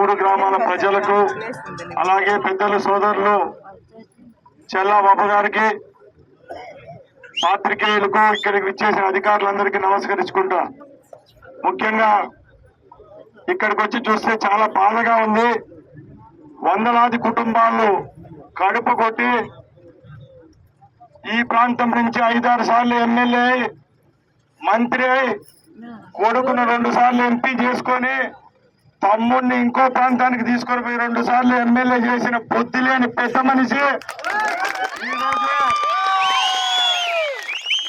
మూడు గ్రామాల ప్రజలకు అలాగే పెద్దలు సోదరులు చెల్లా బాబు గారికి పాత్రికేయులకు ఇక్కడికి విచ్చేసిన అధికారులందరికీ నమస్కరించుకుంటా. ముఖ్యంగా ఇక్కడికి వచ్చి చూస్తే చాలా బాధగా ఉంది. వందలాది కుటుంబాలు కడుపు కొట్టి ఈ ప్రాంతం నుంచి 5-6 సార్లు ఎమ్మెల్యే మంత్రి అయి కొడుకును 2 సార్లు ఎంపీ చేసుకొని తమ్ముడిని ఇంకో ప్రాంతానికి తీసుకొని పోయి 2 సార్లు ఎమ్మెల్యే చేసిన బుద్ధి లేని పెద్ద మనిషి ఈరోజు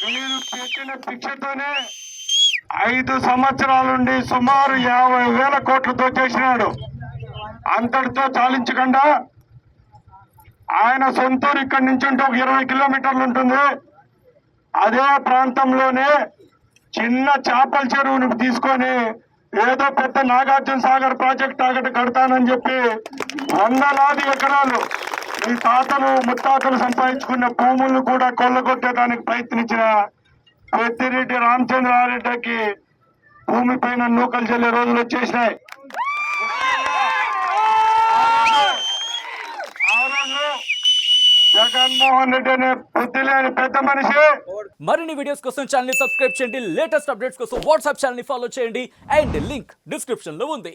మీరు పెట్టిన భిక్షతోనే 5 సంవత్సరాల నుండి సుమారు 50,000 కోట్లతో చేసినాడు. అంతటితో చాలించకుండా ఆయన సొంతూరు ఇక్కడి నుంచి ఉంటే ఒక 20 కిలోమీటర్లు ఉంటుంది. అదే ప్రాంతంలోనే చిన్న చేపల చెరువును తీసుకొని ఏదో పెద్ద నాగార్జున సాగర్ ప్రాజెక్ట్ తాగట కడతానని చెప్పి వందలాది ఎకరాలు ఈ తాతలు ముత్తాతలు సంపాదించుకున్న భూములను కూడా కొల్లగొట్టడానికి ప్రయత్నించిన పెద్దిరెడ్డి రామచంద్రారెడ్డికి భూమి పైన నూకలు చెల్లే రోజులు వచ్చేసినాయి. జగన్మోహన్ రెడ్డి అనే బుద్ధి లేని పెద్ద మనిషి. మరిన్ని వీడియోస్ కోసం ఛానల్ ని సబ్స్క్రైబ్ చేయండి. లేటెస్ట్ అప్డేట్స్ కోసం వాట్సాప్ ఛానల్ ని ఫాలో చేయండి. అండ్ లింక్ డిస్క్రిప్షన్ లో ఉంది.